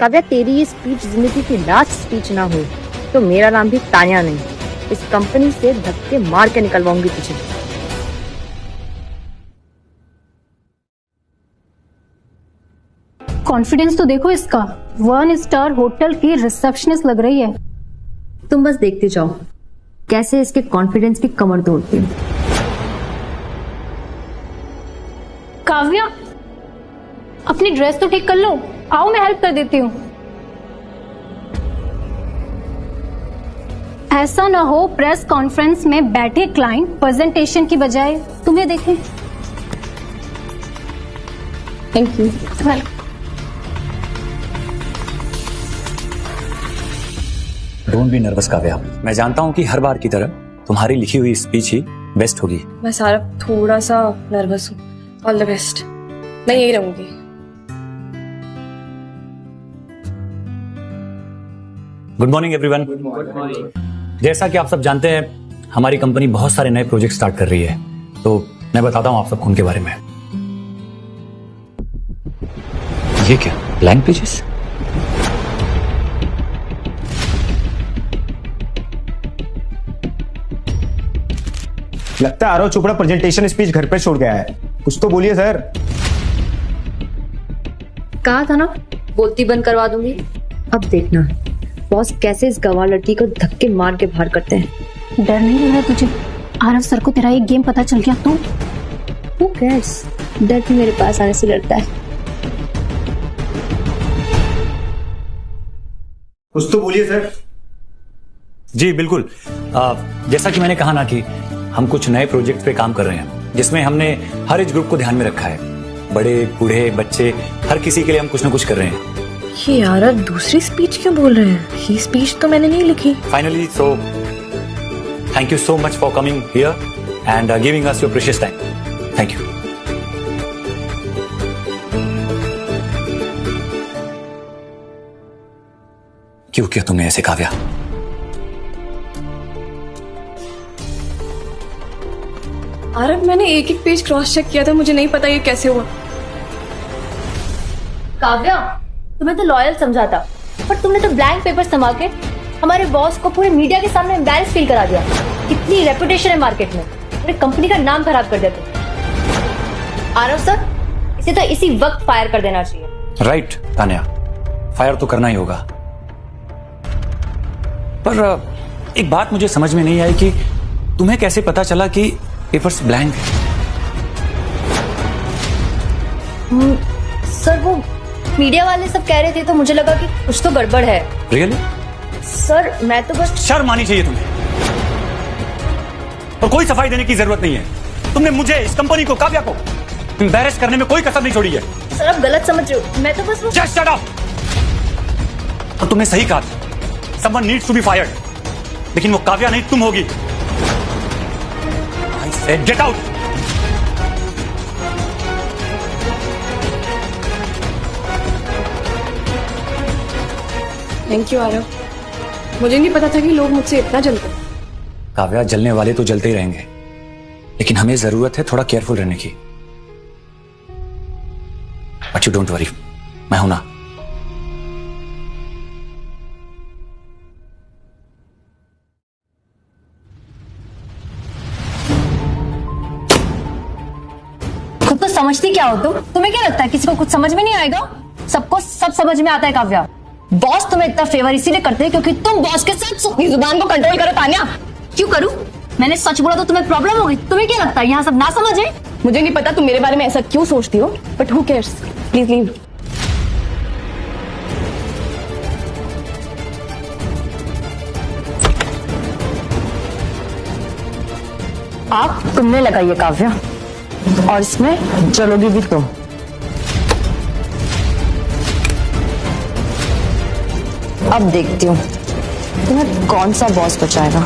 काव्या, तेरी ये स्पीच जिंदगी की लास्ट स्पीच ना हो तो मेरा नाम भी तान्या नहीं, इस कंपनी से धक्के मार के निकलवाऊंगी तुझे। कॉन्फिडेंस तो देखो इसका, 1 स्टार होटल की रिसेप्शनिस्ट लग रही है। तुम बस देखते जाओ कैसे इसके कॉन्फिडेंस की कमर तोड़ती हूँ। काव्या, अपनी ड्रेस तो ठीक कर लो, आओ मैं हेल्प कर देती हूँ। ऐसा ना हो प्रेस कॉन्फ्रेंस में बैठे क्लाइंट प्रेजेंटेशन की बजाय तुम्हें देखें। Thank you. Don't be nervous Kavya, मैं जानता हूँ कि हर बार की तरह तुम्हारी लिखी हुई स्पीच ही बेस्ट होगी। मैं सारब थोड़ा सा नर्वस हूँ। All the best. मैं यही रहूंगी। Good morning everyone. Good morning. जैसा कि आप सब जानते हैं, हमारी कंपनी बहुत सारे नए प्रोजेक्ट स्टार्ट कर रही है, तो मैं बताता हूँ आप सबको उनके बारे में। ये क्या ब्लैंक पेजेस? लगता है आरव चोपड़ा प्रेजेंटेशन स्पीच घर पे छोड़ गया है। कुछ तो बोलिए सर। कहा था ना बोलती बंद करवा दूंगी। अब देखना बॉस कैसे इस गवार लड़की को धक्के मार के बाहर करते हैं। डर नहीं लग रहा तुझे? आरव सर को तेरा एक गेम पता चल गया तो? Who cares? डर भी मेरे पास आने से डरता है। कुछ तो बोलिए सर। जी बिल्कुल। जैसा कि मैंने कहा ना कि हम कुछ नए प्रोजेक्ट पे काम कर रहे हैं, जिसमें हमने हर एज ग्रुप को ध्यान में रखा है। बड़े बूढ़े बच्चे, हर किसी के लिए हम कुछ ना कुछ कर रहे हैं। ये यार अब दूसरी स्पीच क्यों बोल रहे हैं? ये स्पीच तो मैंने नहीं लिखी। Finally, so thank you so much for coming here and giving us your precious time. Thank you. क्यों किया तुमने ऐसे काव्या? आरव, मैंने एक एक पेज क्रॉस चेक किया था, मुझे नहीं पता ये कैसे हुआ। काव्या, तुम्हें तो लॉयल समझा था, पर तुमने तो ब्लैंक पेपर संभाल के हमारे बॉस को पूरे मीडिया के सामने एम्बैरेस फील करा दिया। कितनी रेपुटेशन है मार्केट में, पूरी कंपनी का नाम खराब कर दिया तुम। आरव सर, इसे तो इसी वक्त फायर कर देना चाहिए। राइट तान्या, फायर तो करना ही होगा। पर एक बात मुझे समझ में नहीं आई कि तुम्हें कैसे पता चला कि पेपर्स ब्लैंक है? सर वो मीडिया वाले सब कह रहे थे तो मुझे लगा कि कुछ तो गड़बड़ है। रियली? सर मैं तो बस। शर्म आनी चाहिए तुम्हें, और कोई सफाई देने की जरूरत नहीं है। तुमने मुझे, इस कंपनी को, काव्या को एम्बैरेस करने में कोई कसर नहीं छोड़ी है। सर आप गलत समझ रहे हो, मैं तो बस। Just shut up. और तुमने सही कहा, someone needs to be fired, लेकिन वो काव्या नहीं, तुम होगी। I said get out. Thank you Aarav, मुझे नहीं पता था कि लोग मुझसे इतना जलते हैं। काव्या, जलने वाले तो जलते ही रहेंगे, लेकिन हमें जरूरत है थोड़ा केयरफुल रहने की। बट यू डोंट वरी, मैं हूं ना। खुद तो समझती क्या हो तुम? तुम्हें क्या लगता है किसी को कुछ समझ में नहीं आएगा? सबको सब समझ में आता है काव्या। बॉस तुम्हें इतना फेवर इसीलिए करते हैं क्योंकि तुम बॉस के साथ अपनी जुबान को कंट्रोल करो। तान्या, क्यों करूं? मैंने सच बोला तो तुम्हें प्रॉब्लम होगी। तुम्हें क्या लगता है यहाँ सब ना समझे? मुझे नहीं पता तुम मेरे बारे में ऐसा क्यों सोचती हो, but who cares. Please leave. आप तुमने लगाई है काव्या, और इसमें जलोगी भी तुम। अब देखती हूँ तुम्हें कौन सा बॉस बचाएगा।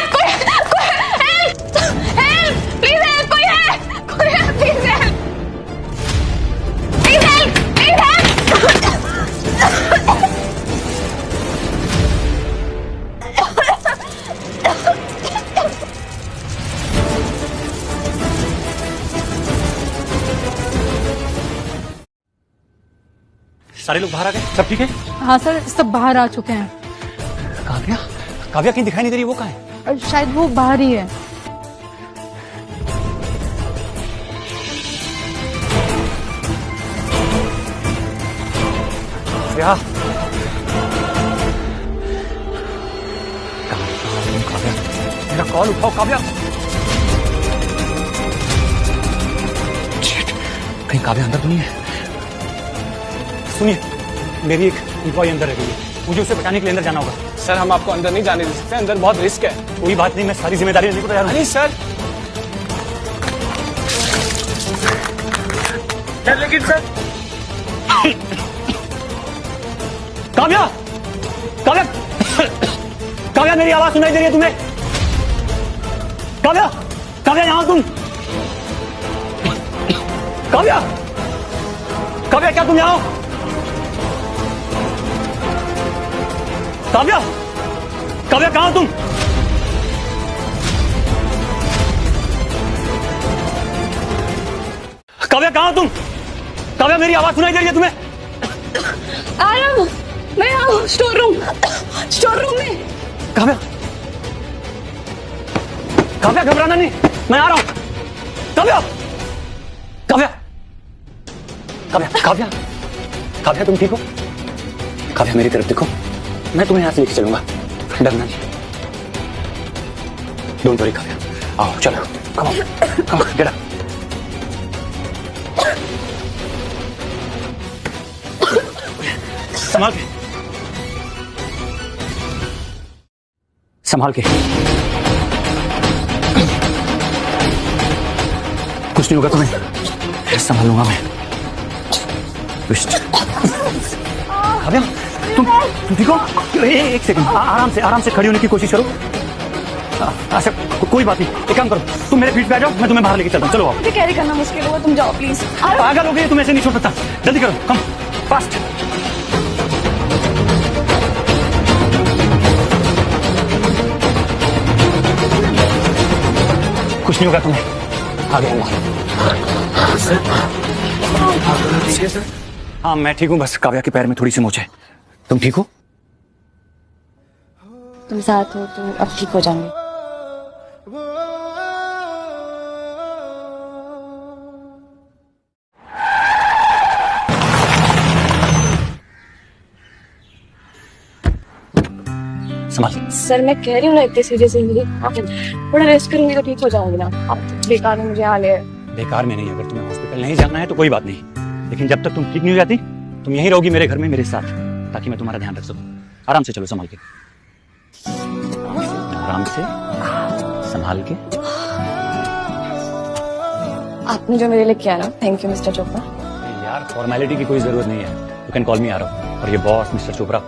कोई है? Please help! कोई है? सारे लोग बाहर आ गए, सब ठीक है? हाँ सर, सब बाहर आ चुके हैं। काव्या, काव्या कहीं दिखाई नहीं दे रही, वो कहाँ है? शायद वो बाहर ही है। काव्या, काव्या, मेरा कॉल उठाओ काव्या। Shit, कहीं काव्या अंदर तो नहीं है? सुनिए, मेरी एक एम्प्लॉय अंदर है, मुझे उसे बचाने के लिए अंदर जाना होगा। सर हम आपको अंदर नहीं जाने दे सकते, अंदर बहुत रिस्क है। कोई बात नहीं, मैं सारी जिम्मेदारी लेने को तैयार हूँ। नहीं सर, लेकिन सर काव्या, काव्या, काव्या मेरी आवाज सुनाई दे रही है तुम्हें? काव्या, काव्या यहाँ तुम? काव्या, काव्या क्या तुम यहाँ हो? काव्या, काव्या कहाँ हो तुम? काव्या कहाँ हो तुम? काव्या मेरी आवाज सुनाई दे रही है तुम्हें? आरव, मैं आऊँ स्टोर रूम में। काव्या, काव्या घबराना नहीं, मैं आ रहा हूं। काव्या, काव्या, काव्या, काव्या, काव्या तुम ठीक हो? काव्या मेरी तरफ देखो, मैं तुम्हें यहां से लेके चलूंगा, डरना नहीं। डोंट वरी काव्या, आओ चलो, कम ऑन, गेट अप। संभाल के, संभाल के, कुछ नहीं होगा तुम्हें, संभाल लूंगा मैं। काव्या, तुम ठीक हो? एक सेकंड, आराम से खड़ी होने की कोशिश करो। अच्छा, कोई बात नहीं, एक काम करो, तुम मेरे पीठ पे आ जाओ, मैं तुम्हें बाहर लेके चलता हूँ। चलो आओ। मुझे कैरी करना मुश्किल होगा, तुम जाओ प्लीज। पागल हो गई, तुम ऐसे नहीं छोड़ सकता, जल्दी करो, कम फास्ट। कुछ नहीं होगा तुम्हें, आगे हम। हाँ मैं ठीक हूँ, बस काव्या के पैर में थोड़ी सी मोच है। तुम ठीक हो? तुम साथ हो तो अब ठीक हो जाऊंगी। संभाल। सर मैं कह रही हूँ ना, इतने सीरियस नहीं, थोड़ा रेस्ट करूंगी तो ठीक हो जाऊंगी ना। आप बेकार में मुझे यहाँ ले। बेकार में नहीं, अगर तुम्हें हॉस्पिटल नहीं जाना है तो कोई बात नहीं, लेकिन जब तक तुम ठीक नहीं हो जाती, तुम यहीं रहोगी मेरे घर में मेरे साथ, ताकि मैं तुम्हारा ध्यान रख सकूं। आराम से चलो, संभाल के, आराम से संभाल के। आपने जो मेरे लिए किया ना, थैंक यू मिस्टर चोपड़ा। यार फॉर्मेलिटी की कोई जरूरत नहीं है, यू कैन कॉल मी आरव। और ये बॉस मिस्टर चोपड़ा।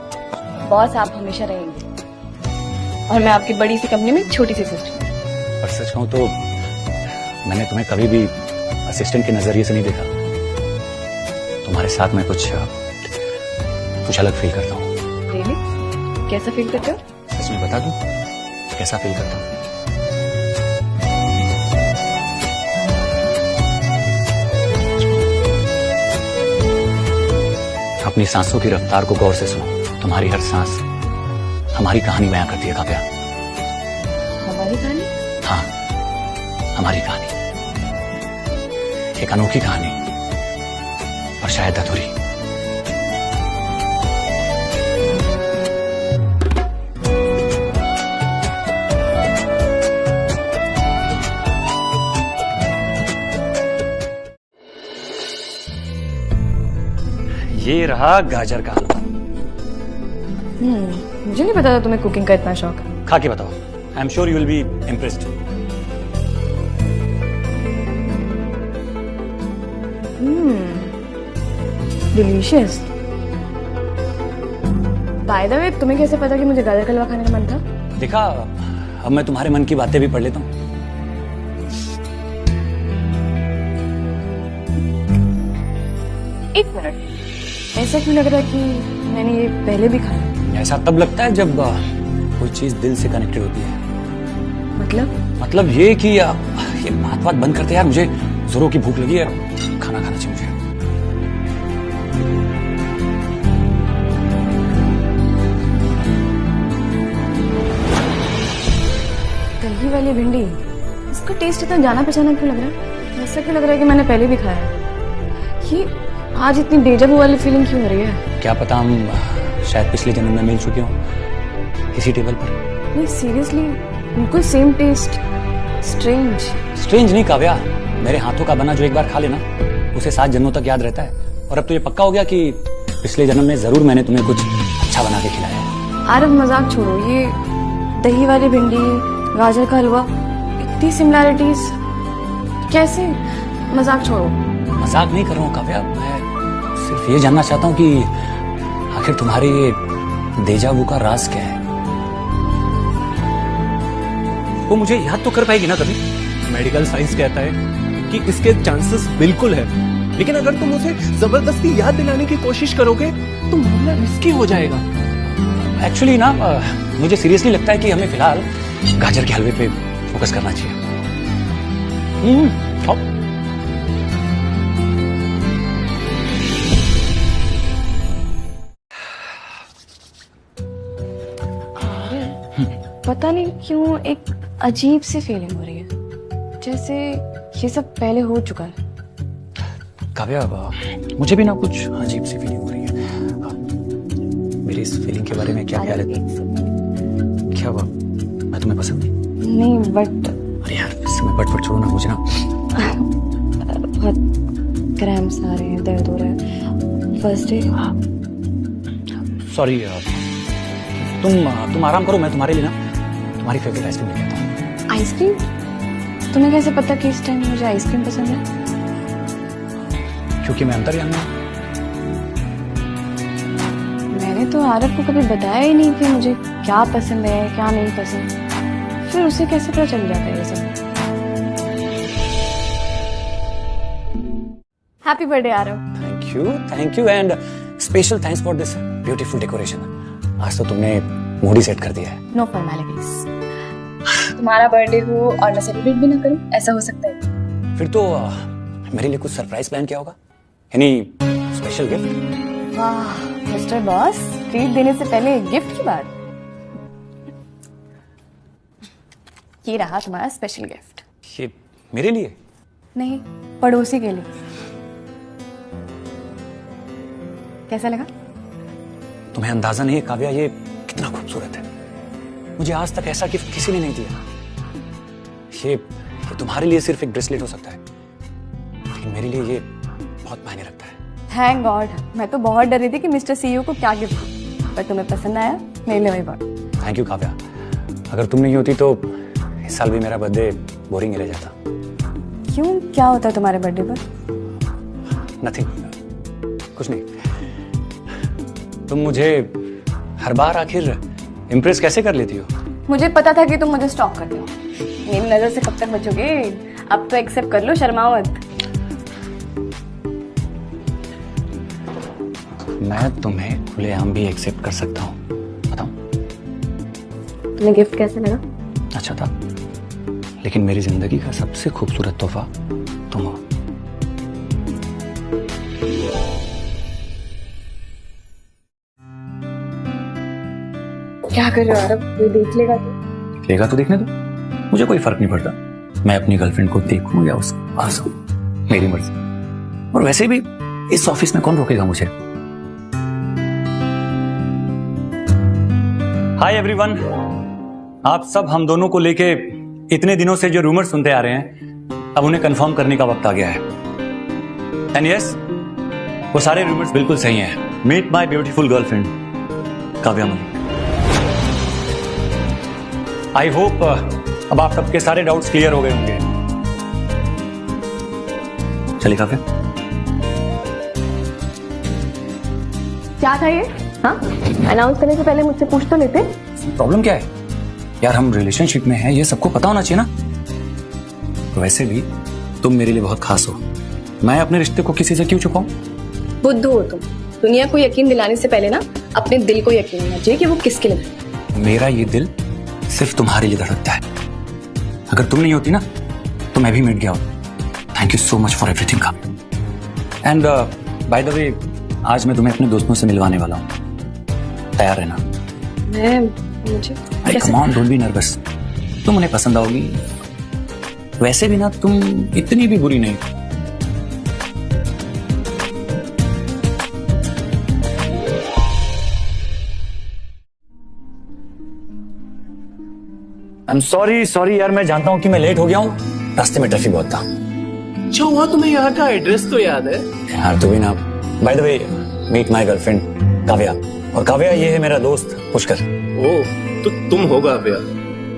बॉस आप हमेशा रहेंगे, और मैं आपकी बड़ी सी कंपनी में छोटी सी सिस्टर। पर सच कहूं तो मैंने तुम्हें कभी भी असिस्टेंट के नजरिए से नहीं देखा। तुम्हारे साथ मैं कुछ अलग फील करता हूँ। रियली? कैसा फील करते हो? सच में बता दूं कैसा फील करता हूँ? अपनी सांसों की रफ्तार को गौर से सुनो, तुम्हारी हर सांस हमारी कहानी बयां करती है काव्या। हमारी कहानी? हाँ, हमारी कहानी, एक अनोखी कहानी, और शायद अधूरी। ये रहा गाजर का हलवा। मुझे नहीं पता था तुम्हें कुकिंग का इतना शौक है। खा के बताओ, I am sure you will be impressed. Delicious. Bye the वे, तुम्हें कैसे पता कि मुझे गाजर का हलवा खाने का मन था? देखा, अब मैं तुम्हारे मन की बातें भी पढ़ लेता हूँ। एक मिनट, ऐसा क्यों लग रहा है कि मैंने ये पहले भी खाया? ऐसा तब लगता है जब कोई चीज दिल से कनेक्टेड होती है। मतलब ये कि ये बात बंद करते यार, मुझे जोरों की भूख लगी है, खाना खाना चाहिए मुझे। वाली भिंडी, इसका टेस्ट इतना जाना पहचाना क्यों लग रहा है? ऐसा क्यों लग रहा है कि मैंने पहले भी खाया है? ये आज इतनी डेजा वू वाली फीलिंग क्यों हो रही है? क्या पता हम शायद पिछले जन्म में मिल चुके हों इसी टेबल पर। नहीं सीरियसली, बिल्कुल सेम टेस्ट। स्ट्रेंज। स्ट्रेंज नहीं काव्या, मेरे हाथों का बना जो एक बार खा लेना उसे 7 जन्मों तक याद रहता है। और अब तो ये पक्का हो गया कि पिछले जन्म में जरूर मैंने तुम्हें कुछ अच्छा बना के खिलाया है। आरव मजाक छोड़ो, ये दही वाली भिंडी, गाजर का हलवा, इतनी सिमिलैरिटीज कैसे? मजाक छोड़ो। मजाक नहीं कर रहा हूँ काव्या, मैं सिर्फ ये जानना चाहता हूँ कि आखिर तुम्हारे ये डेजा वू का राज क्या है? वो मुझे याद तो कर पाएगी ना कभी? मेडिकल साइंस कहता है कि इसके चांसेस बिल्कुल है, लेकिन अगर तुम उसे जबरदस्ती याद दिलाने की कोशिश करोगे तो मामला रिस्की हो जाएगा। एक्चुअली ना मुझे सीरियसली लगता है कि हमें फिलहाल गाजर के हलवे पे फोकस करना चाहिए। खाओ। पता नहीं क्यों एक अजीब सी फीलिंग हो रही है, जैसे ये सब पहले हो चुका है। काव्या, मुझे भी ना कुछ अजीब सी फीलिंग हो रही है। मेरी इस फीलिंग के बारे में क्या ख्याल है? क्या हुआ? मैं तुम्हें पसंद नहीं बट अरे यार, इस समय बट छोड़ो ना, मुझे ना बहुत क्रैम्प्स आ रहे हैं, दर्द हो रहा है। First day. सॉरी, तुम आराम करो, मैं तुम्हारे लिए ना तुम्हारी फेवरेट आइसक्रीम लेके आता हूँ। आइसक्रीम? तुम्हें कैसे पता कि इस टाइम मुझे आइसक्रीम पसंद है? क्योंकि मैं अंतर्यामी हूँ। मैंने तो आरव को कभी बताया ही नहीं कि मुझे क्या पसंद है क्या नहीं पसंद, फिर उसे कैसे पता चल जाता है ये सब? Happy birthday Aarav. Thank you and special thanks for this beautiful decoration. आज तो तुमने मूड ही सेट कर दिया है। No formalities. तुम्हारा बर्थडे हो और मैं सेलिब्रेट भी ना करूं, ऐसा हो सकता है? फिर तो मेरे लिए कुछ सरप्राइज प्लान किया होगा, यानी स्पेशल गिफ्ट। वाह मिस्टर बॉस, ट्रीट देने से पहले गिफ्ट की बात। ये रहा तुम्हारा स्पेशल गिफ्ट। ये मेरे लिए? नहीं, पड़ोसी के लिए। कैसा लगा? तुम्हें अंदाजा नहीं है काव्या, ये कितना खूबसूरत है। मुझे आज तक ऐसा गिफ्ट किसी ने नहीं दिया। ये तुम्हारे लिए सिर्फ एक ब्रेसलेट हो सकता है, लेकिन मेरे लिए ये बहुत मायने रखता है। थैंक गॉड, मैं तो बहुत डर रही थी कि मिस्टर सीईओ को क्या गिफ्ट दूं, पर तुम्हें पसंद आया, मेरे लिए वही बहुत। थैंक यू काव्या, अगर तुम नहीं होती तो इस साल भी मेरा बर्थडे बोरिंग ही रह जाता। क्यों, क्या होता है तुम्हारे बर्थडे पर? नथिंग, कुछ नहीं। तुम मुझे हर बार आखिर इम्प्रेस कैसे कर लेती हो? मुझे पता था कि तुम मुझे स्टॉक करते हो। मेरी नजर से कब तक बचोगे? अब तो एक्सेप्ट कर लो, शर्माओ मत। मैं तुम्हें खुलेआम भी एक्सेप्ट कर सकता हूँ, बताओ। तुम्हें गिफ्ट कैसे लगा? अच्छा था, लेकिन मेरी जिंदगी का सबसे खूबसूरत तोहफा तुम हो। क्या कर रहे हो आरव? कोई देख लेगा तो? लेगा तो देखने दो, मुझे कोई फर्क नहीं पड़ता। मैं अपनी गर्लफ्रेंड को देखूं या उसके पास हूं, मेरी मर्जी। और वैसे भी इस ऑफिस में कौन रोकेगा मुझे? हाय एवरीवन, आप सब हम दोनों को लेके इतने दिनों से जो रूमर सुनते आ रहे हैं, अब उन्हें कंफर्म करने का वक्त आ गया है। एंड यस, वो सारे रूमर्स बिल्कुल सही हैं। Meet my beautiful girlfriend Kavya Malik. I hope अब आप सबके सारे डाउट्स क्लियर हो गए होंगे। चलिए काव्या। क्या था ये? हाँ, अनाउंस करने से पहले मुझसे पूछ तो लेते। प्रॉब्लम क्या है यार, हम रिलेशनशिप में हैं, ये सबको पता होना चाहिए ना। तो वैसे भी तुम मेरे लिए बहुत खास हो, मैं अपने रिश्ते को किसी से क्यों छुपाऊं? बुद्धू हो तुम। दुनिया को यकीन दिलाने से पहले ना अपने दिल को यकीन होना चाहिए कि वो किसके लिए। मेरा ये दिल सिर्फ तुम्हारे लिए धड़कता है। अगर तुम नहीं होती ना तो मैं भी मिट गया होता। Thank you so much for everything Kavya. And bye the वे, आज मैं तुम्हें अपने दोस्तों से मिलवाने वाला हूँ, तैयार रहना। मुझे come on, don't be nervous. तुम उन्हें पसंद आओगी। वैसे भी ना तुम इतनी भी बुरी नहीं। आई एम सॉरी यार, मैं जानता हूं कि मैं लेट हो गया हूं, रास्ते में ट्रैफिक बहुत था। अच्छा हुआ तुम्हें यहाँ का एड्रेस तो याद है। यार तू भी ना। By the way, meet my girlfriend Kavya. और काव्या ये है मेरा दोस्त पुष्कर। ओ तो तुम हो काव्या।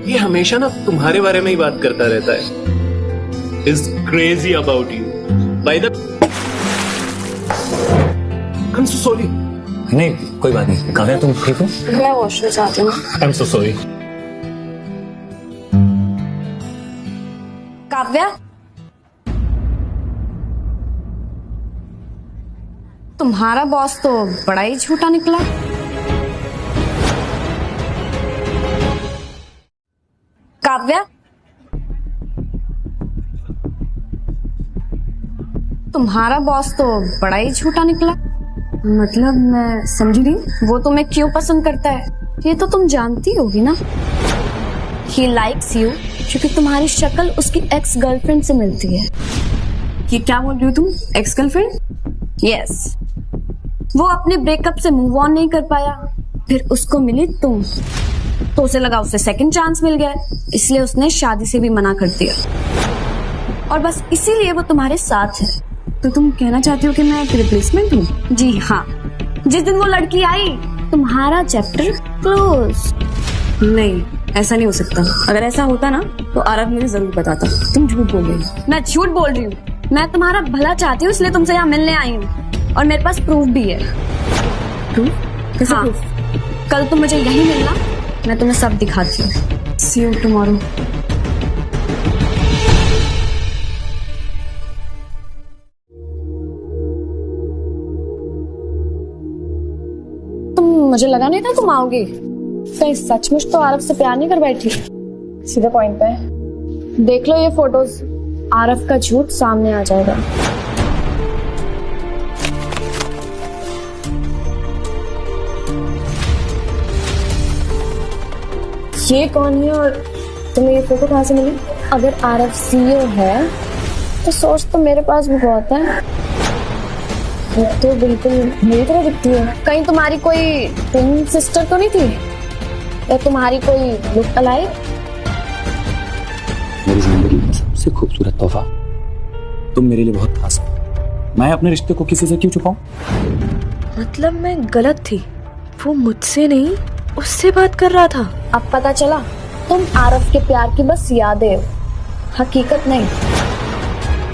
ये हमेशा ना तुम्हारे बारे में ही बात करता रहता है। Is crazy about you. By the I am so sorry. नहीं कोई बात नहीं। काव्या तुम ठीक हो? मैं वॉशरूम जाती हूँ। I am so sorry. Kavya, तुम्हारा बॉस तो बड़ा ही झूठा निकला। काव्या, तुम्हारा बॉस तो बड़ा ही झूठा निकला। मतलब मैं समझी नहीं, वो तुम्हें क्यों पसंद करता है ये तो तुम जानती होगी ना। He likes you क्योंकि तुम्हारी शक्ल उसकी एक्स गर्लफ्रेंड से मिलती है। ये क्या बोल रही हो तुम? Ex girlfriend? यस। वो अपने ब्रेकअप से मूव ऑन नहीं कर पाया, फिर उसको मिली तुम, तो उसे लगा उससे सेकंड चांस मिल गया, इसलिए उसने शादी से भी मना कर दिया। और बस इसीलिए वो तुम्हारे साथ है। तो तुम कहना चाहती हो कि मैं एक रिप्लेसमेंट हूँ? जी हाँ। जिस दिन वो लड़की आई तुम्हारा चैप्टर क्लोज। नहीं, ऐसा नहीं हो सकता। अगर ऐसा होता ना तो आरव मुझे जरूर बताता। तुम झूठ बोल रही हो। मैं झूठ बोल रही हूँ। मैं तुम्हारा भला चाहती हूँ, इसलिए तुमसे यहाँ मिलने आई हूँ और मेरे पास प्रूफ भी है। प्रूफ? कैसा हाँ। प्रूफ? कल तुम मुझे यहीं मिलना, मैं तुम्हें सब दिखाती हूँ। सी यू टुमारो। मुझे लगा नहीं था तुम आओगी। कहीं सचमुच तो आरव से प्यार नहीं कर बैठी? सीधे पॉइंट पे देख लो ये फोटोज, आरव का झूठ सामने आ जाएगा। ये कौन है और तुम्हें ये फोटो कहाँ से मिली? अगर आरव सीईओ है तो सोच तो मेरे पास भी बहुत है। वो तो बिल्कुल मेरी तरह दिखती है। कहीं तुम्हारी कोई ट्विन सिस्टर तो नहीं थी, या तुम्हारी कोई लुक अलाइक? मेरी जिंदगी का सबसे खूबसूरत तोहफा तुम मेरे लिए बहुत खास हो। मैं अपने रिश्ते को किसी से क्यों छुपाऊं? मतलब मैं गलत थी, वो मुझसे नहीं उससे बात कर रहा था। अब पता चला तुम आरव के प्यार की बस यादें हो, हकीकत नहीं।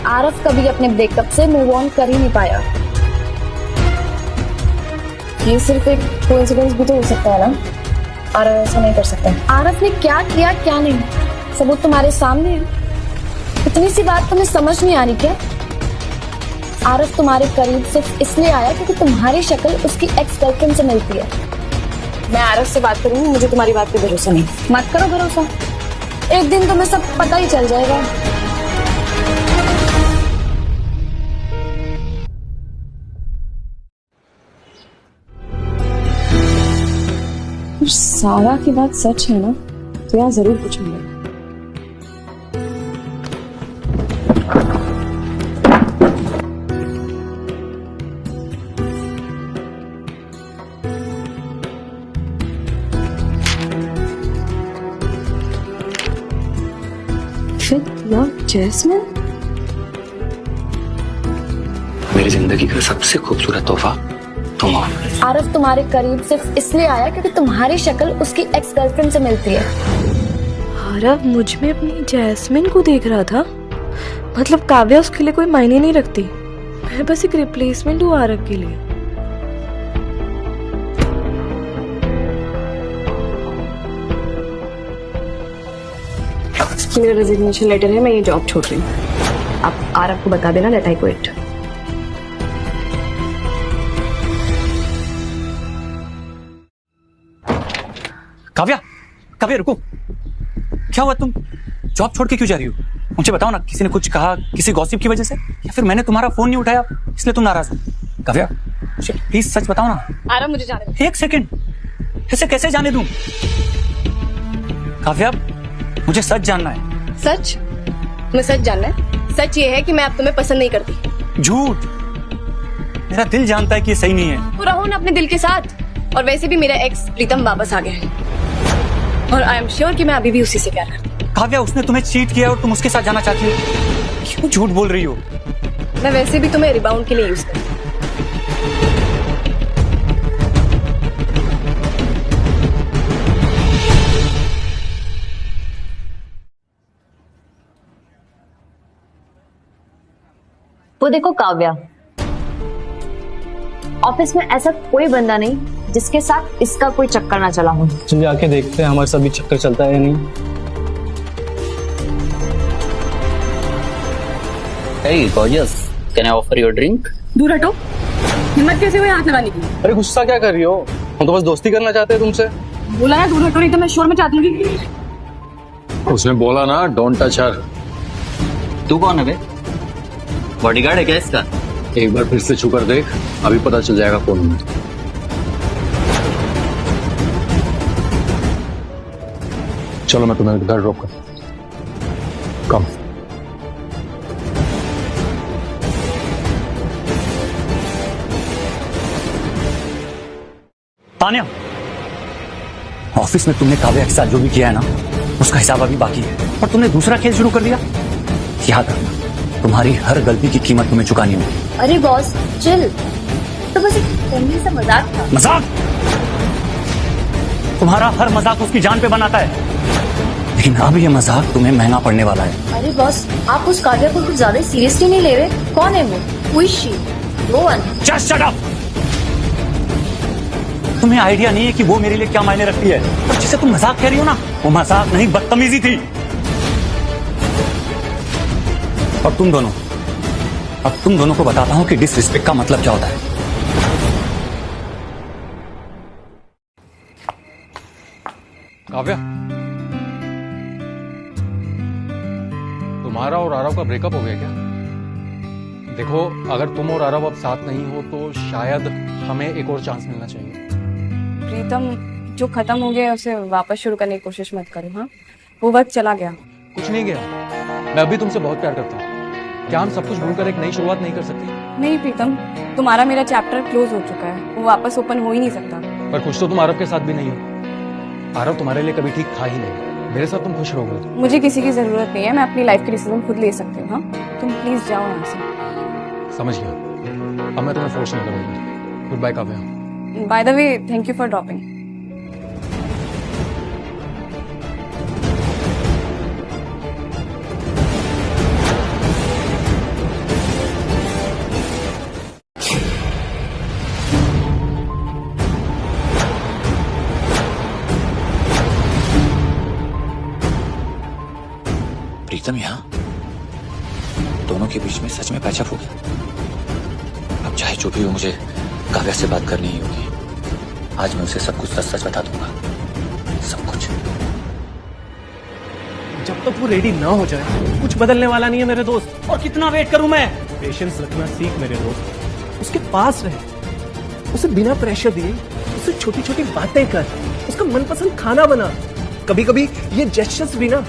आरव कभी अपने ब्रेकअप से मूव ऑन कर ही नहीं पाया। ये सिर्फ एक कोइंसिडेंस भी तो हो सकता है ना। आरव ऐसा नहीं कर सकता। आरव ने क्या किया क्या नहीं, सबूत तुम्हारे सामने है। इतनी सी बात तुम्हें समझ नहीं आ रही क्या? आरव तुम्हारे करीब सिर्फ इसलिए आया क्योंकि तुम्हारी शक्ल उसकी एक्स गर्लफ्रेंड से मिलती है। मैं आरव से बात करूंगी, मुझे तुम्हारी बात पे भरोसा नहीं। मत करो भरोसा, एक दिन तुम्हें सब पता ही चल जाएगा। सारा की बात सच है ना तो यहाँ जरूर पूछूंगा। जैस्मिन, मेरी जिंदगी का सबसे खूबसूरत तोहफा तुम हो। आरव तुम्हारे करीब सिर्फ इसलिए आया क्योंकि तुम्हारी शक्ल उसकी एक्स गर्लफ्रेंड से मिलती है। आरव मुझ में अपनी जैस्मिन को देख रहा था। मतलब काव्या उसके लिए कोई मायने नहीं रखती, मैं बस एक रिप्लेसमेंट हूँ आरव के लिए। मेरा रेजिग्नेशन लेटर है, मैं ये जॉब छोड़ रही हूँ। आप आरव को बता देना that I quit. Kavya, Kavya रुको। क्या हुआ? तुम जॉब छोड़ के क्यों जा रही हो? मुझे बताओ ना, किसी ने कुछ कहा, किसी गॉसिप की वजह से, या फिर मैंने तुम्हारा फोन नहीं उठाया इसलिए तुम नाराज हो? काव्या मुझे प्लीज सच बताओ ना। आरव मुझे जाने दो। एक सेकंड, ऐसे कैसे जाने दूं? काव्या मुझे सच जानना है। सच? तुम्हें सच जानना है? सच ये है कि मैं अब तुम्हें पसंद नहीं करती। झूठ। मेरा दिल जानता है कि ये सही नहीं है। तो रहो ना अपने दिल के साथ। और वैसे भी मेरा एक्स प्रीतम वापस आ गया है और आई एम श्योर कि मैं अभी भी उसी से प्यार करती हूँ। काव्या, उसने तुम्हें चीट किया और तुम उसके साथ जाना चाहती हो। क्यों झूठ बोल रही हो? मैं वैसे भी तुम्हें रिबाउंड के लिए यूज करती हूँ। वो देखो काव्या, ऑफिस में ऐसा कोई बंदा नहीं जिसके साथ इसका कोई चक्कर ना चला हो। चल जाके देखते हैं हमारे सभी चक्कर चलता है या नहीं। Hey, gorgeous. Can I offer you a drink? दूर हटो। हिम्मत कैसे हुई हाथ लगाने की? अरे गुस्सा क्या कर रही हो? हम तो बस दोस्ती करना चाहते हैं तुमसे। बोला ना दूर हटो, नहीं तो मैं शोर मचा दूंगी। उसने बोला ना डोंट टच हर। तू कौन है बे? बॉडीगार्ड है क्या इसका? एक बार फिर से छू कर देख, अभी पता चल जाएगा कौन है। चलो मैं तुम्हें घर ड्रॉप कर। कम। तान्या, ऑफिस में तुमने काव्या के साथ जो भी किया है ना, उसका हिसाब अभी बाकी है। और तुमने दूसरा खेल शुरू कर दिया। याद रखना, तुम्हारी हर गलती की कीमत तुम्हें चुकानी होगी। अरे बॉस चिल, तो बस एक फ्रेंडली सा मजाक था। मजाक? तुम्हारा हर मजाक उसकी जान पे बनाता है, लेकिन अब ये मजाक तुम्हें महंगा पड़ने वाला है। अरे बॉस, आप उस काव्या को कुछ ज्यादा सीरियसली नहीं ले रहे? कौन है वो? Who is she? No one. Just shut up! तुम्हें आइडिया नहीं है कि वो मेरे लिए क्या मायने रखती है। और जिसे तुम मजाक कह रही हो ना, वो मजाक नहीं बदतमीजी थी। और तुम दोनों, अब तुम दोनों को बताता हूं कि डिसरिस्पेक्ट का मतलब क्या होता है। काव्या, तुम्हारा और आरव का ब्रेकअप हो गया क्या? देखो, अगर तुम और आरव अब साथ नहीं हो तो शायद हमें एक और चांस मिलना चाहिए। प्रीतम, जो खत्म हो गया उसे वापस शुरू करने की कोशिश मत करो। हाँ, वो वक्त चला गया। कुछ नहीं गया। मैं अभी तुमसे बहुत प्यार करता हूँ। क्या हम सब कुछ भूलकर एक नई शुरुआत नहीं कर सकती? नहीं प्रीतम, तुम्हारा मेरा चैप्टर क्लोज हो चुका है, वो वापस ओपन हो ही नहीं सकता। पर खुश तो तुम आरव के साथ भी नहीं हो। आरव तुम्हारे लिए कभी ठीक था ही नहीं। मेरे साथ तुम खुश रहोगे। मुझे किसी की जरूरत नहीं है, मैं अपनी लाइफ के डिसीजन खुद ले सकती हूँ। हाँ, तुम प्लीज जाओ यहाँ से। समझ गया। अब मैं तुम्हें फोर्स नहीं करूंगा। Goodbye Kavya. By the way, thank you for dropping. Pritam यहाँ दोनों के बीच में सच में पैचअप हो गया। अब चाहे जो भी हो, मुझे काव्या से बात करनी ही होगी। आज मैं उसे सब कुछ सच सच बता दूंगा, सब कुछ। जब तक वो रेडी ना हो जाए कुछ बदलने वाला नहीं है मेरे दोस्त। और कितना वेट करूं मैं? पेशेंस रखना सीख मेरे दोस्त। उसके पास रहे, उसे बिना प्रेशर दिए उससे छोटी छोटी बातें कर, उसका मनपसंद खाना बना। कभी कभी ये जेस्चर्स भी ना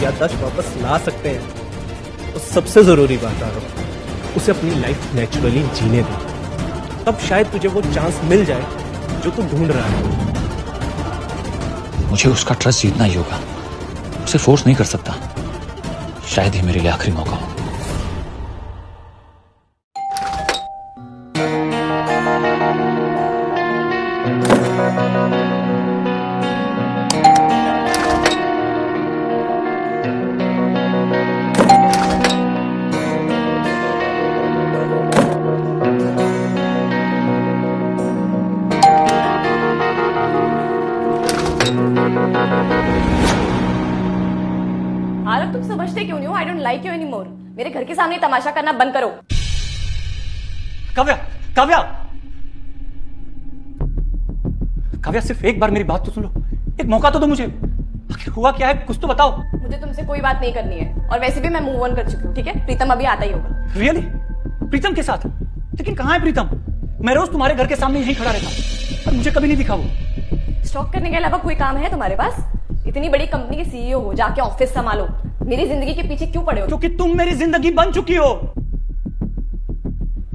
याददाश्त वापस ला सकते हैं। तो सबसे जरूरी बात आ रहा, उसे अपनी लाइफ नेचुरली जीने दे। तब शायद तुझे वो चांस मिल जाए जो तू ढूंढ रहा है। मुझे उसका ट्रस्ट जीतना ही होगा, उसे फोर्स नहीं कर सकता। शायद ही मेरे लिए आखिरी मौका हो। आरव, तुम समझते क्यों नहीं हो? I don't like you anymore. मेरे घर के सामने तमाशा करना बंद करो। काव्या, काव्या, काव्या, सिर्फ एक बार मेरी बात तो सुन लो। एक मौका तो दो मुझे। आखिर हुआ क्या है, कुछ तो बताओ। मुझे तुमसे कोई बात नहीं करनी है, और वैसे भी मैं मूव ऑन कर चुकी हूँ। ठीक है, प्रीतम अभी आता ही होगा। रियली? प्रीतम के साथ? लेकिन कहाँ है प्रीतम? मैं रोज तुम्हारे घर के सामने यहीं खड़ा रहता, पर मुझे कभी नहीं दिखा वो। स्टॉक करने के अलावा कोई काम है तुम्हारे पास? इतनी बड़ी कंपनी के सीईओ हो, जाके ऑफिस संभालो। मेरी जिंदगी के पीछे क्यों पड़े हो? क्योंकि तुम मेरी जिंदगी बन चुकी हो,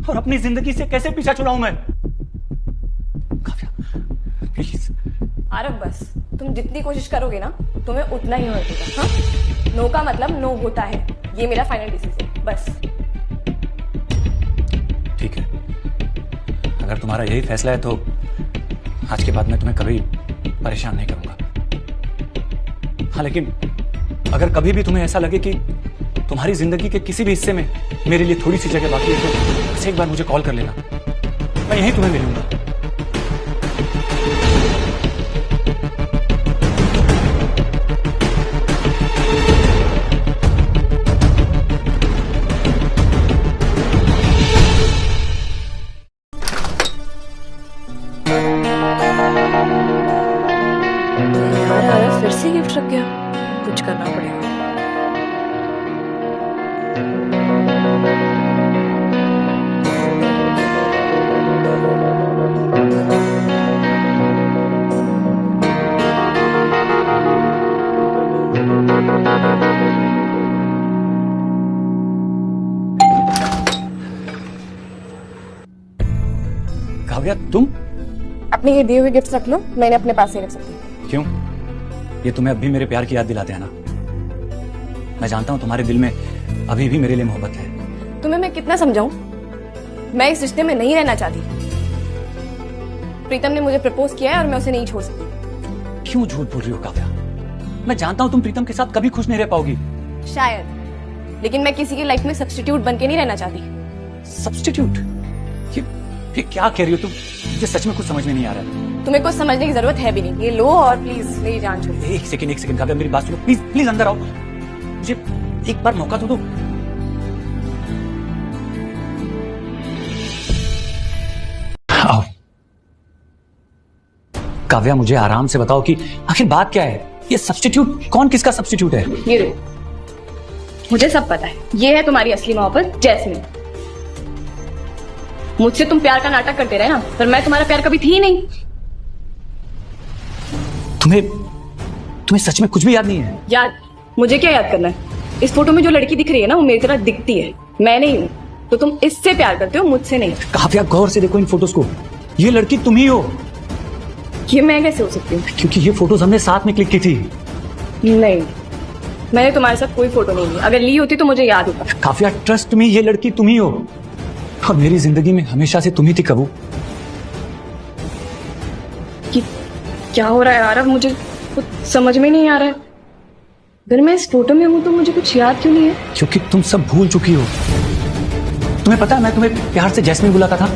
और अपनी जिंदगी से कैसे पीछा छुड़ाऊं मैं? काव्या प्लीज। आरव बस, तुम जितनी कोशिश करोगे ना तुम्हें उतना ही होगा। हाँ, नो का मतलब नो होता है, ये मेरा फाइनल डिसीजन बस। ठीक है, अगर तुम्हारा यही फैसला है तो आज के बाद मैं तुम्हें कभी परेशान नहीं करूंगा। हाँ, लेकिन अगर कभी भी तुम्हें ऐसा लगे कि तुम्हारी जिंदगी के किसी भी हिस्से में मेरे लिए थोड़ी सी जगह बाकी है तो बस एक बार मुझे कॉल कर लेना, मैं यहीं तुम्हें मिलूंगा। यार फिर से गिफ्ट रख गया, कुछ करना पड़ेगा। काव्या तुम? अपने ये दिए हुए गिफ्ट रख लो, मैंने अपने पास ही रख सकती हूँ। क्यों? ये तुम्हें अब भी मेरे प्यार की याद दिलाते हैं ना? मैं जानता हूं तुम्हारे दिल में अभी भी मेरे लिए मोहब्बत है। तुम्हें मैं कितना समझाऊं? मैं इस रिश्ते में नहीं रहना चाहती। प्रीतम ने मुझे प्रपोज किया है और मैं उसे नहीं छोड़ सकती। क्यों झूठ बोल रही हो काव्या? मैं जानता हूं तुम प्रीतम के साथ कभी खुश नहीं रह पाओगी। शायद, लेकिन मैं किसी की लाइफ में सब्स्टिट्यूट बन के नहीं रहना चाहती। सब्स्टिट्यूट? ये क्या कह रही हो तुम? मुझे सच में कुछ समझ में नहीं आ रहा है। तुम्हें कुछ समझने की जरूरत है भी नहीं। ये लो और प्लीज मेरी जान छोड़ो। एक सेकंड काव्या, मेरी बात सुनो प्लीज। प्लीज अंदर आओ, मुझे एक बार मौका तो दो। आओ काव्या, मुझे आराम से बताओ कि आखिर बात क्या है? ये सब्स्टिट्यूट कौन किसका सब्स्टिट्यूट है? ये लो, मुझे सब पता है। ये है तुम्हारी असली मोहब्बत जैस्मिन। मुझसे तुम प्यार का नाटक करते रहे ना, पर मैं तुम्हारा प्यार कभी थी ही नहीं। तुम्हें सच में कुछ भी याद नहीं है? याद? मुझे क्या याद करना है? इस फोटो में जो लड़की दिख रही है ना, वो मेरी तरह दिखती है, मैं नहीं हूँ। तो तुम इससे प्यार करते हो, मुझसे नहीं। काव्या गौर से देखो इन फोटोज को, ये लड़की तुम ही हो। ये मैं कैसे हो सकती हूँ? क्योंकि ये फोटोज हमने साथ में क्लिक की थी। नहीं, मैंने तुम्हारे साथ कोई फोटो नहीं ली। अगर ली होती तो मुझे याद होता। काव्या ट्रस्ट मी, ये लड़की तुम ही हो, और मेरी जिंदगी में हमेशा से तुम ही थी कबू। क्या हो रहा है आरव? मुझे कुछ समझ में नहीं आ रहा है। अगर मैं इस फोटो में हूँ तो मुझे कुछ याद क्यों नहीं है? क्योंकि तुम सब भूल चुकी हो। तुम्हें पता है मैं तुम्हें प्यार से जैस्मिन बुलाता था,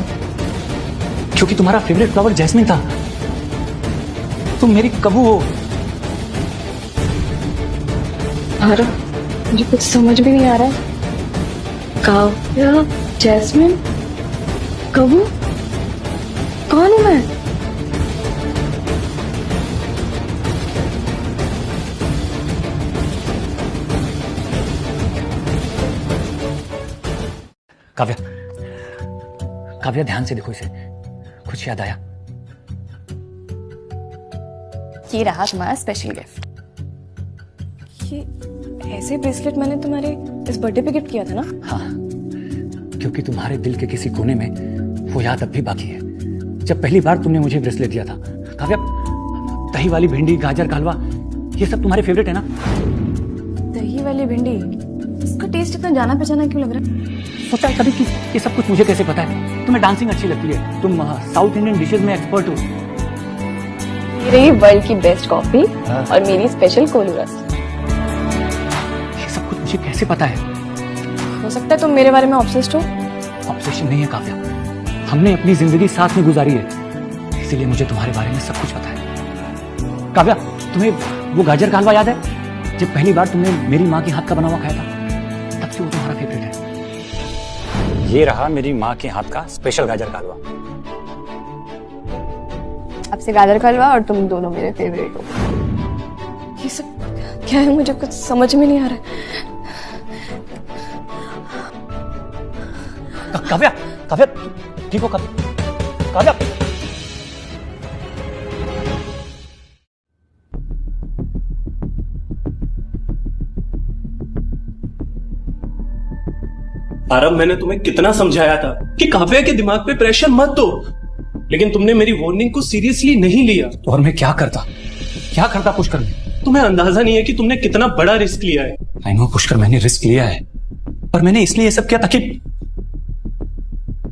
क्योंकि तुम्हारा फेवरेट फ्लावर जैस्मिन था। तुम मेरी कबू हो। आरव, मुझे कुछ समझ भी नहीं आ रहा। काव्या, जैस्मिन, कबू, कौन हूं मैं? काव्या, काव्या ध्यान से देखो इसे, कुछ याद आया? ये रहा तुम्हारा स्पेशल गिफ्ट। ये ऐसे ब्रेसलेट मैंने तुम्हारे इस बर्थडे पे गिफ्ट किया था ना? हाँ, क्योंकि तुम्हारे दिल के किसी कोने में वो याद अब भी बाकी है, जब पहली बार तुमने मुझे ब्रेसलेट दिया था। काव्या, दही वाली भिंडी, गाजर का हलवा, ये सब तुम्हारे फेवरेट है ना? दही वाली भिंडी, इसका टेस्ट इतना जाना पहचाना क्यों लग रहा है? सोचा कभी कि ये सब कुछ मुझे कैसे पता है? तुम्हें डांसिंग अच्छी लगती है, तुम साउथ इंडियन डिशेज में एक्सपर्ट हो। ये रही वर्ल्ड की बेस्ट कॉफी और मेरी स्पेशल कोल्ड रस। ये सब कुछ मुझे कैसे पता है? हो सकता है तुम मेरे बारे में ऑब्सेस्ड हो। ऑब्सेशन नहीं है काव्या, हमने अपनी जिंदगी साथ में गुजारी है, इसीलिए मुझे तुम्हारे बारे में सब कुछ पता है। काव्या, तुम्हें वो गाजर का हलवा याद है जब पहली बार तुमने मेरी माँ के हाथ का बना हुआ खाया था? तब से वो तुम्हारा फेवरेट है। ये रहा मेरी माँ के हाथ का स्पेशल गाजर का हलवा। अब से गाजर का हलवा और तुम दोनों मेरे फेवरेट हो। ये सब क्या है? मुझे कुछ समझ में नहीं आ रहा है। काव्या, काव्या ठीक हो? काव्या, आरव, मैंने तुम्हें कितना समझाया था कि काव्या के दिमाग पे प्रेशर मत दो, लेकिन तुमने मेरी वार्निंग को सीरियसली नहीं लिया। तो और मैं क्या करता पुष्कर में? तुम्हें अंदाजा नहीं है कि तुमने कितना बड़ा रिस्क लिया है। आई नो पुष्कर, मैंने रिस्क लिया है, पर मैंने इसलिए ये सब किया ताकि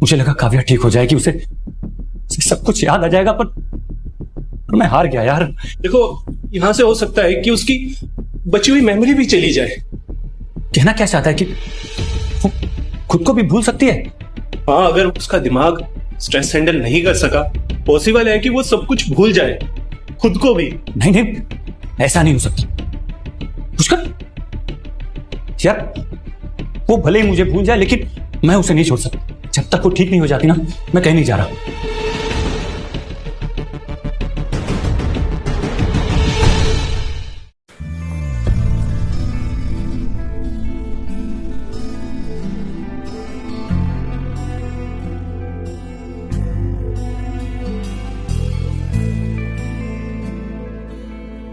मुझे लगा काव्या ठीक हो जाएगी, उसे सब कुछ याद आ जाएगा, पर मैं हार गया यार। देखो, यहां से हो सकता है कि उसकी बची हुई मेमोरी भी चली जाए। कहना क्या चाहता है कि वो खुद को भी भूल सकती है? हाँ, अगर उसका दिमाग स्ट्रेस हैंडल नहीं कर सका, पॉसिबल है कि वो सब कुछ भूल जाए, खुद को भी। नहीं, ऐसा नहीं हो सकता पुष्कर। यार, वो भले ही मुझे भूल जाए, लेकिन मैं उसे नहीं छोड़ सकता। जब तक वो ठीक नहीं हो जाती ना, मैं कहीं नहीं जा रहा।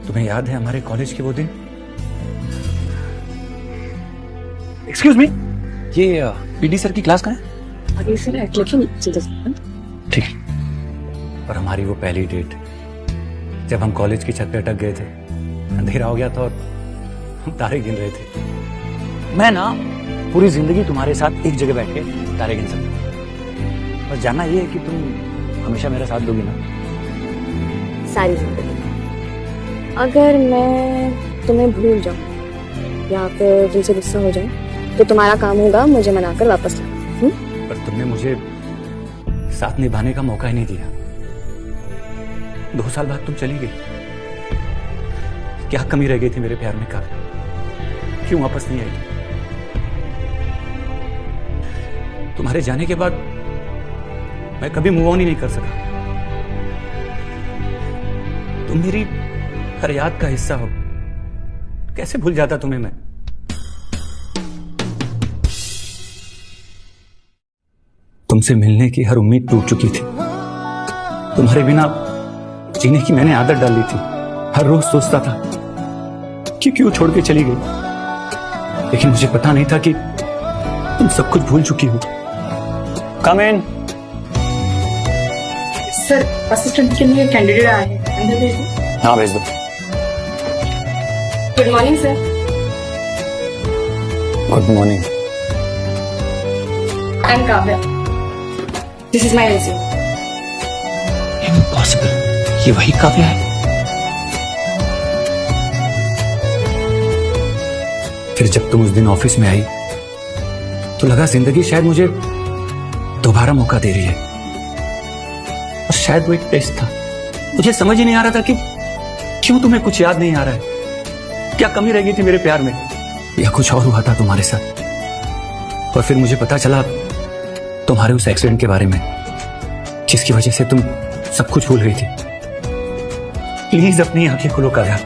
तुम्हें याद है हमारे कॉलेज के वो दिन? एक्सक्यूज मी, ये पीडी सर की क्लास कहाँ है? आगे से लेकिन ठीक है। और हमारी वो पहली डेट, जब हम कॉलेज की छत पे अटक गए थे, अंधेरा हो गया था और हम तारे गिन रहे थे। मैं ना पूरी जिंदगी तुम्हारे साथ एक जगह बैठ के तारे गिन सकता, बस जानना ये है कि तुम हमेशा मेरा साथ दोगी ना? सारी जिंदगी। अगर मैं तुम्हें भूल जाऊं या फिर तुमसे गुस्सा हो जाऊं, तो तुम्हारा काम होगा मुझे मनाकर वापस लाना। पर तुमने मुझे साथ निभाने का मौका ही नहीं दिया। 2 साल बाद तुम चली गई। क्या कमी रह गई थी मेरे प्यार में काव्या? क्यों वापस नहीं आई? तुम्हारे जाने के बाद मैं कभी मूव ऑन ही नहीं कर सका। तुम मेरी हर याद का हिस्सा हो, कैसे भूल जाता तुम्हें मैं? तुमसे मिलने की हर उम्मीद टूट चुकी थी। तुम्हारे बिना जीने की मैंने आदत डाली थी। हर रोज सोचता था कि क्यों छोड़ के चली गई, लेकिन मुझे पता नहीं था कि तुम सब कुछ भूल चुकी हो। कम इन। सर, असिस्टेंट के लिए कैंडिडेट आए हैं, अंदर भेज दो। हाँ, भेज दो। Good morning sir. Good morning. I am Kavya. This is my resume. Impossible, ये वही काव्या है? फिर जब तुम उस दिन ऑफिस में आई तो लगा जिंदगी शायद मुझे दोबारा मौका दे रही है, और शायद वो एक टेस्ट था। मुझे समझ ही नहीं आ रहा था कि क्यों तुम्हें कुछ याद नहीं आ रहा है। क्या कमी रह गई थी मेरे प्यार में, या कुछ और हुआ था तुम्हारे साथ? और फिर मुझे पता चला तुम्हारे उस एक्सीडेंट के बारे में, जिसकी वजह से तुम सब कुछ भूल गई थी। प्लीज अपनी आंखें खोलो काव्या,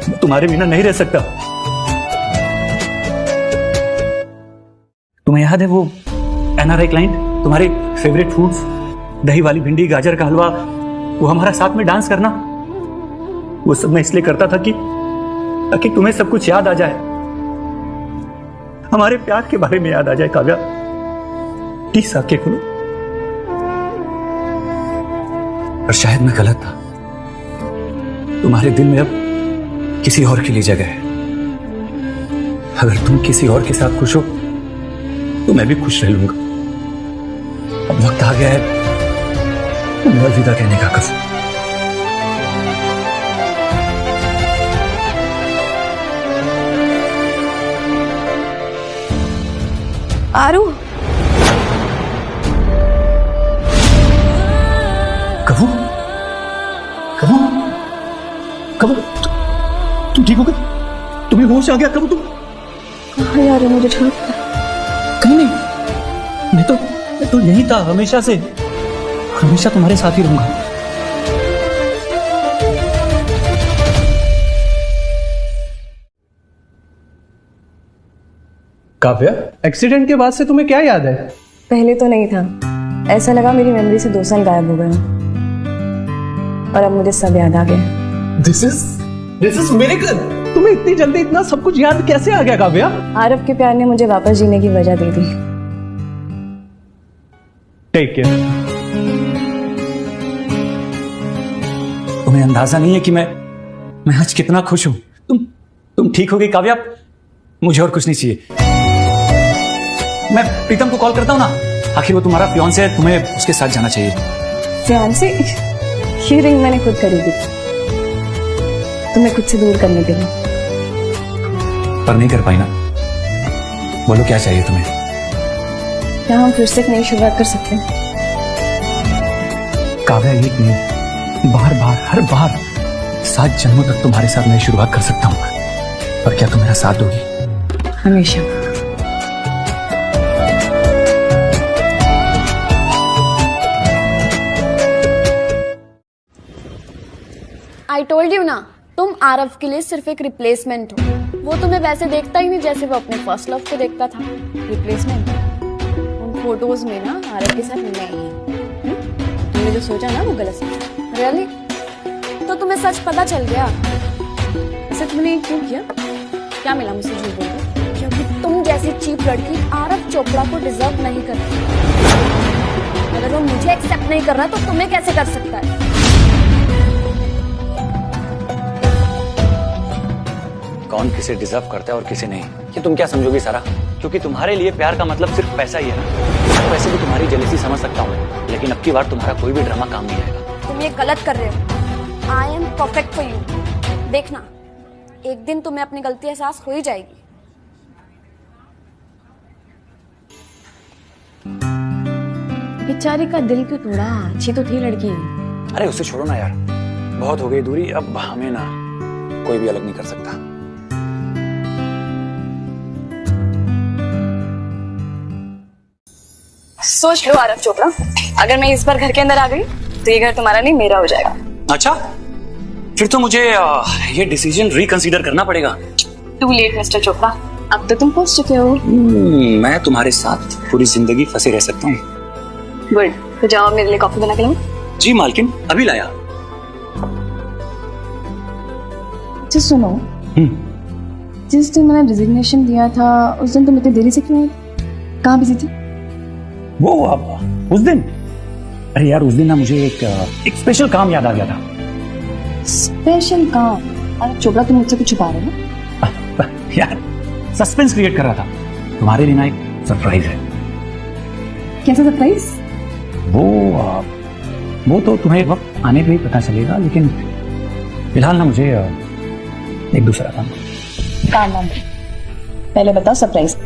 मैं तुम्हारे बिना नहीं रह सकता। तुम्हें याद है वो एनआरआई क्लाइंट, तुम्हारे फेवरेट फूड्स, दही वाली भिंडी, गाजर का हलवा, वो हमारा साथ में डांस करना, वो सब मैं इसलिए करता था कि ताकि तुम्हें सब कुछ याद आ जाए, हमारे प्यार के बारे में याद आ जाए। काव्या, प्लीज आंखें खोलो। पर शायद मैं गलत था। तुम्हारे दिल में अब किसी और के लिए जगह है। अगर तुम किसी और के साथ खुश हो तो मैं भी खुश रह लूंगा। अब वक्त आ गया है तुम्हें अलविदा कहने का। कसम। आरू, कबू, कबू, कबू, तुम ठीक हो गए? तुम्हें होश आ गया? कबू तुम कहाँ जा रहे हो? मुझे छोड़। कहीं नहीं, मैं तो यही था हमेशा से, हमेशा तुम्हारे साथ ही रहूंगा। काव्या, एक्सीडेंट के बाद से तुम्हें क्या याद है? पहले तो नहीं था, ऐसा लगा मेरी मेमोरी से 2 साल गायब हो गए, और अब मुझे सब याद आ गया। This is miracle. तुम तुम्हें इतनी जल्दी इतना सब कुछ याद कैसे आ गया काव्या? आरव के प्यार ने मुझे वापस जीने की वजह दे दी। Take care. तुम्हें अंदाजा नहीं है कि मैं आज कितना खुश हूं। तुम ठीक हो गई काव्या, मुझे और कुछ नहीं चाहिए। मैं प्रीतम को कॉल करता हूं ना, आखिर वो तुम्हारा फियांसे है, तुम्हें उसके साथ जाना चाहिए। फियांसे? ये रिंग मैंने खुद खरीदी, तुम्हें खुद से दूर करने के लिए। पर नहीं कर पाई ना। बोलो क्या चाहिए तुम्हें? क्या हम फिर से एक नई शुरुआत कर सकते हैं? काव्या एक नहीं, बार बार हर बार 7 जन्मों तक तुम्हारे साथ नई शुरुआत कर सकता हूं। पर क्या तुम मेरा साथ दोगी? हमेशा। आई टोल्ड यू ना, तुम आरव के लिए सिर्फ एक रिप्लेसमेंट हो। वो तुम्हें वैसे देखता ही नहीं जैसे वो अपने फर्स्ट लव को देखता था। रिप्लेसमेंट। उन फोटोज में ना आरव के साथ मैं ही हूं। तुमने जो सोचा ना वो गलत सोचा। रियली? तो तुम्हें सच पता चल गया। ऐसे तुमने ये क्यों किया? क्या मिला मुझसे झूठ बोल के? क्योंकि तुम जैसी चीप लड़की आरव चोपड़ा को डिजर्व नहीं करती। अगर वो मुझे एक्सेप्ट नहीं कर रहा तो तुम्हें कैसे कर सकता है? कौन किसे डिजर्व करता है और किसे नहीं, ये तुम क्या समझोगी सारा? क्योंकि तुम्हारे लिए प्यार का मतलब सिर्फ पैसा ही है ना। वैसे भी तुम्हारी जेलसी समझ सकता हूँ, लेकिन अब की बार तुम्हारा कोई भी ड्रामा काम नहीं आएगा। तुम ये गलत कर रहे हो। I am perfect for you. देखना, एक दिन तुम्हें अपनी गलती एहसास हो ही जाएगी। बेचारी का दिल क्यों तोड़ा? अच्छी तो थी लड़की। अरे उसे छोड़ो ना यार, बहुत हो गई दूरी, अब हमें ना कोई भी अलग नहीं कर सकता। सोच लो आरव चोपड़ा, अगर मैं इस बार घर के अंदर आ गई तो ये घर तुम्हारा नहीं मेरा हो जाएगा। अच्छा, फिर तो मुझे ये डिसीजन रिकंसीडर करना पड़ेगा। टू लेट मिस्टर चोपड़ा, अब तो तुम पहुंच चुके हो। मैं तुम्हारे साथ पूरी जिंदगी फंसे रह सकता हूँ। गुड, तो जाओ मेरे लिए कॉफी बना के लाओ। जी मालकिन, अभी लाया। अच्छा सुनो, जिस दिन मैंने रिजिग्नेशन दिया था उस दिन तुम इतनी देरी से क्यों आई? कहाँ बिजी थी? वो उस दिन, अरे यार उस दिन ना मुझे एक स्पेशल काम याद आ गया था। स्पेशल काम? अरे चोपड़ा तुम मुझसे कुछ छुपा रहे हो? यार सस्पेंस क्रिएट कर रहा था। तुम्हारे लिए ना एक सरप्राइज है। कैसा सरप्राइज? वो तो तुम्हें वक्त आने पे ही पता चलेगा, लेकिन फिलहाल ना मुझे एक दूसरा काम नाम पहले बताओ सरप्राइज।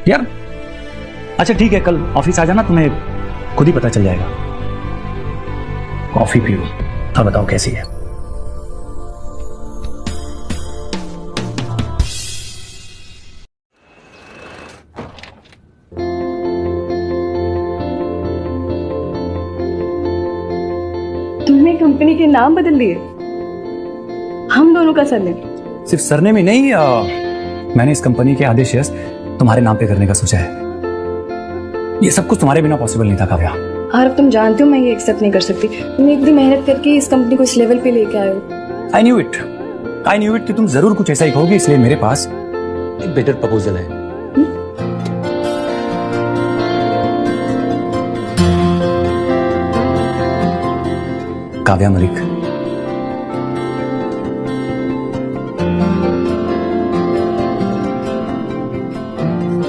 यार अच्छा ठीक है, कल ऑफिस आ जाना, तुम्हें खुद ही पता चल जाएगा। कॉफी पियो, अब बताओ कैसी है? तुमने कंपनी के नाम बदल दिए? हम दोनों का सरनेम? सिर्फ सरनेम ही नहीं, मैंने इस कंपनी के आधे शेयर्स तुम्हारे नाम पे करने का सोचा है। ये सब कुछ तुम्हारे बिना पॉसिबल नहीं था काव्या। आरव तुम जानते हो मैं ये एक्सेप्ट नहीं कर सकती। तुमने इतनी मेहनत करके इस कंपनी को इस लेवल पे लेके आए हो। आई न्यू इट कि तुम जरूर कुछ ऐसा ही कहोगी, इसलिए मेरे पास एक बेटर प्रपोजल है। Kavya Malik,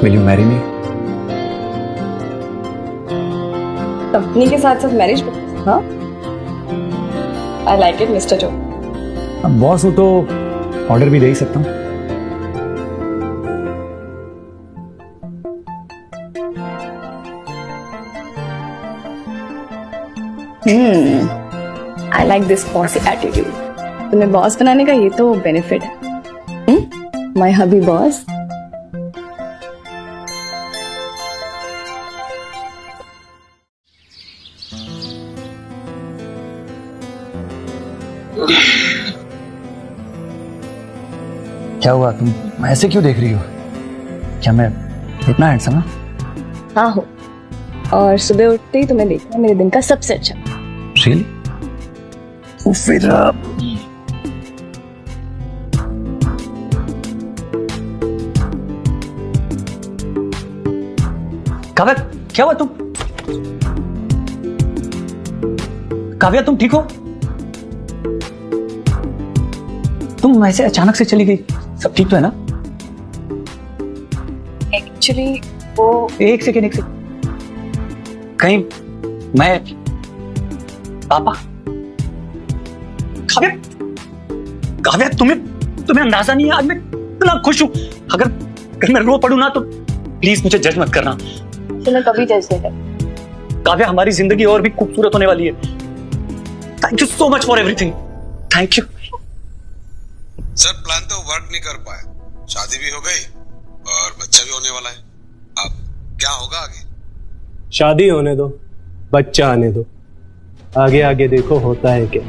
will you marry me? Company के साथ साथ मैरिज? हाँ, आई लाइक इट मिस्टर जो। अब बॉस हो तो ऑर्डर भी दे ही सकता हूँ। I like this bossy attitude. तुम्हें बॉस बनाने का ये तो बेनिफिट है। My hubby boss. क्या हुआ, तुम ऐसे क्यों देख रही हो? क्या मैं इतना हैंडसम हूँ? हाँ हो, और सुबह उठते ही तुम्हें देखना मेरे दिन का सबसे अच्छा। Really? तो फिर काव्या क्या हुआ? काव्या तुम ठीक हो? तुम ऐसे अचानक से चली गई, सब ठीक तो है ना? एक्चुअली वो एक सेकेंड कहीं मैं पापा काव्या काव्या तुम्हें अंदाजा नहीं है आज मैं इतना खुश हूं। अगर कहीं मैं रो पड़ूं ना तो प्लीज मुझे जज मत करना। तुम्हें कभी जैसे है काव्या हमारी जिंदगी और भी खूबसूरत होने वाली है। Thank you so much for everything. Thank you. Sir plan तो वर्क नहीं कर पाए, शादी भी हो गई और बच्चा भी होने वाला है। अब क्या होगा आगे? शादी होने दो, बच्चा आने दो, आगे आगे देखो होता है क्या।